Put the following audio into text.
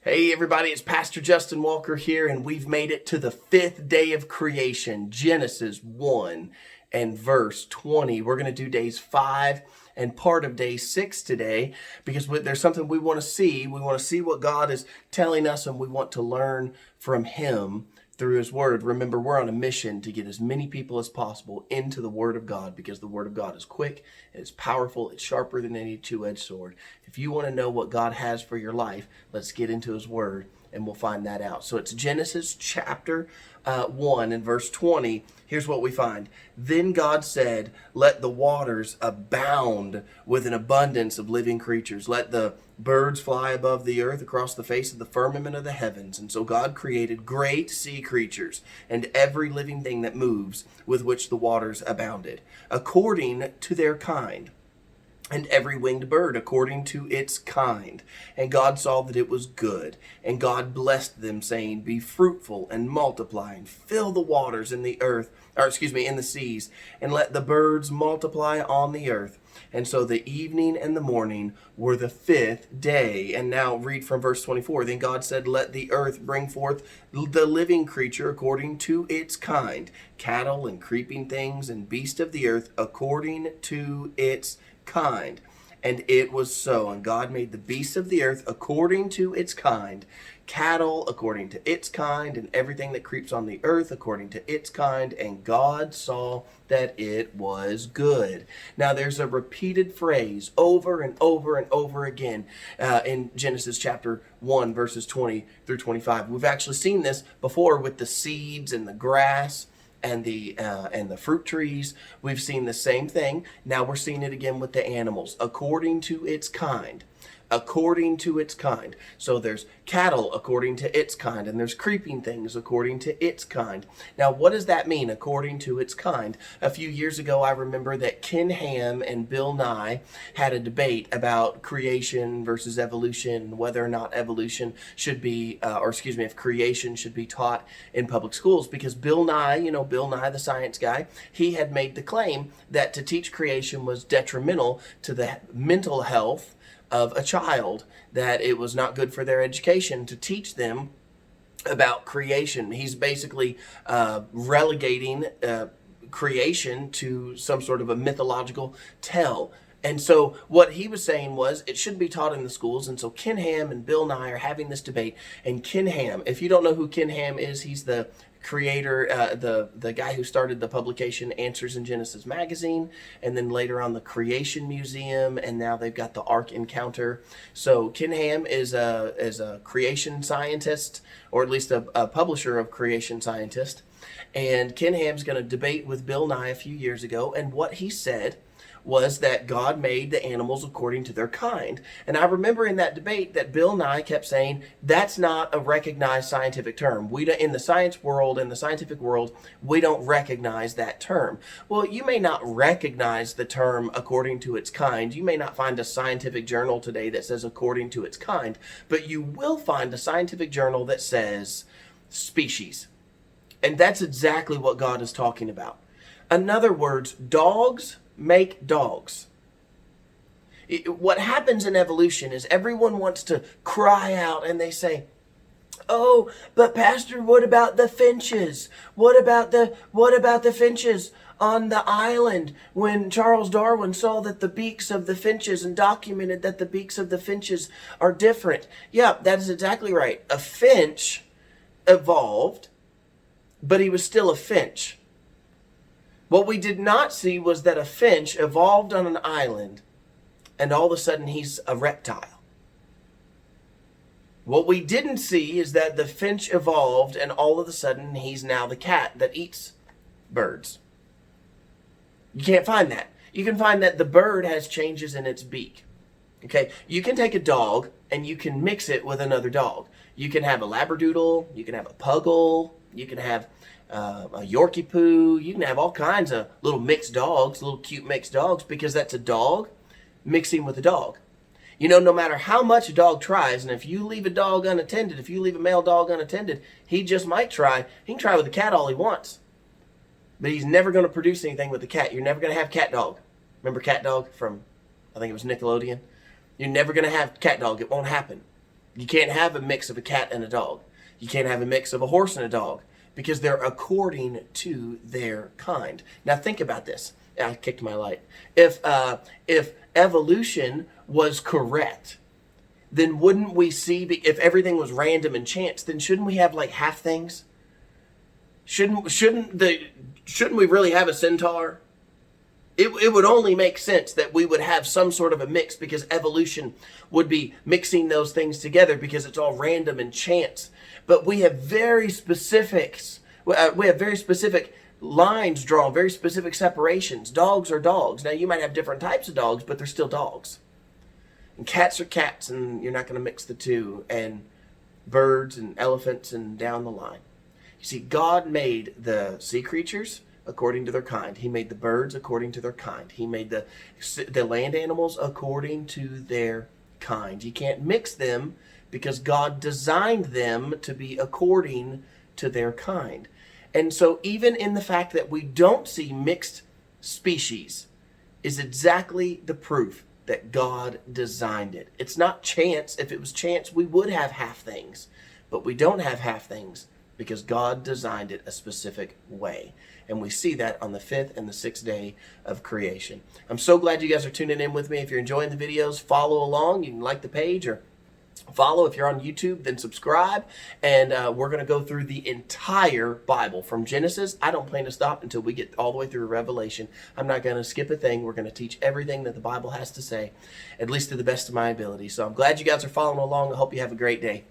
Hey everybody, it's Pastor Justin Walker here, and we've made it to the fifth day of creation, Genesis 1 and verse 20. We're going to do days 5 and part of day 6 today because there's something we want to see. We want to see what God is telling us, and we want to learn from Him through His Word. Remember, we're on a mission to get as many people as possible into the Word of God because the Word of God is quick, it's powerful, it's sharper than any two-edged sword. If you want to know what God has for your life, let's get into His Word and we'll find that out. So it's Genesis chapter 1 and verse 20. Here's what we find. Then God said, let the waters abound with an abundance of living creatures. Let the birds fly above the earth across the face of the firmament of the heavens. And so God created great sea creatures and every living thing that moves with which the waters abounded, according to their kind, and every winged bird according to its kind. And God saw that it was good. And God blessed them, saying, be fruitful and multiply, and fill the waters in the earth, in the seas, and let the birds multiply on the earth. And so the evening and the morning were the fifth day. And now read from verse 24. Then God said, let the earth bring forth the living creature according to its kind, cattle and creeping things and beasts of the earth according to its kind. And it was so. And God made the beasts of the earth according to its kind, cattle according to its kind, and everything that creeps on the earth according to its kind. And God saw that it was good. Now there's a repeated phrase over and over and over again in Genesis chapter 1 verses 20 through 25. We've actually seen this before with the seeds and the grass and the fruit trees. We've seen the same thing. Now we're seeing it again with the animals, according to its kind. According to its kind. So there's cattle according to its kind, and there's creeping things according to its kind. Now, what does that mean, according to its kind? A few years ago, I remember that Ken Ham and Bill Nye had a debate about creation versus evolution, whether or not evolution should be, if creation should be taught in public schools, because Bill Nye, Bill Nye, the science guy, he had made the claim that to teach creation was detrimental to the mental health of a child, that it was not good for their education to teach them about creation. He's basically relegating creation to some sort of a mythological tale. And so what he was saying was it shouldn't be taught in the schools. And so Ken Ham and Bill Nye are having this debate. And Ken Ham, if you don't know who Ken Ham is, he's the creator, the guy who started the publication Answers in Genesis magazine, and then later on the Creation Museum, and now they've got the Ark Encounter. So Ken Ham is a creation scientist, or at least a publisher of Creation Scientist. And Ken Ham's going to debate with Bill Nye a few years ago, and what he said was that God made the animals according to their kind. And I remember in that debate that Bill Nye kept saying, that's not a recognized scientific term. In the science world, in the scientific world, we don't recognize that term. Well, you may not recognize the term according to its kind. You may not find a scientific journal today that says according to its kind, but you will find a scientific journal that says species. And that's exactly what God is talking about. In other words, dogs make dogs. What happens in evolution is everyone wants to cry out and they say, oh, but Pastor, what about the finches? What about the finches on the island when Charles Darwin saw that the beaks of the finches and documented that the beaks of the finches are different? Yeah, that is exactly right. A finch evolved, but he was still a finch. What we did not see was that a finch evolved on an island and all of a sudden he's a reptile. What we didn't see is that the finch evolved and all of a sudden he's now the cat that eats birds. You can't find that. You can find that the bird has changes in its beak. Okay, you can take a dog and you can mix it with another dog. You can have a Labradoodle, you can have a Puggle, you can have a Yorkie Poo. You can have all kinds of little mixed dogs, little cute mixed dogs, because that's a dog mixing with a dog. No matter how much a dog tries, and if you leave a dog unattended, if you leave a male dog unattended, he just might try. He can try with a cat all he wants, but he's never going to produce anything with the cat. You're never going to have Cat Dog. Remember Cat Dog from, I think it was Nickelodeon? You're never going to have Cat Dog. It won't happen. You can't have a mix of a cat and a dog. You can't have a mix of a horse and a dog because they're according to their kind. Now think about this. I kicked my light. If evolution was correct, then wouldn't we see, if everything was random and chance, then shouldn't we have like half things? Shouldn't we really have a centaur? It would only make sense that we would have some sort of a mix, because evolution would be mixing those things together because it's all random and chance. But we have very specifics. We have very specific lines drawn, very specific separations. Dogs are dogs. Now, you might have different types of dogs, but they're still dogs. And cats are cats, and you're not going to mix the two. And birds and elephants and down the line. You see, God made the sea creatures according to their kind. He made the birds according to their kind. He made the land animals according to their kind. You can't mix them because God designed them to be according to their kind. And so even in the fact that we don't see mixed species is exactly the proof that God designed it. It's not chance. If it was chance, we would have half things. But we don't have half things because God designed it a specific way. And we see that on the 5th and the 6th day of creation. I'm so glad you guys are tuning in with me. If you're enjoying the videos, follow along. You can like the page or follow. If you're on YouTube, then subscribe. And we're going to go through the entire Bible from Genesis. I don't plan to stop until we get all the way through Revelation. I'm not going to skip a thing. We're going to teach everything that the Bible has to say, at least to the best of my ability. So I'm glad you guys are following along. I hope you have a great day.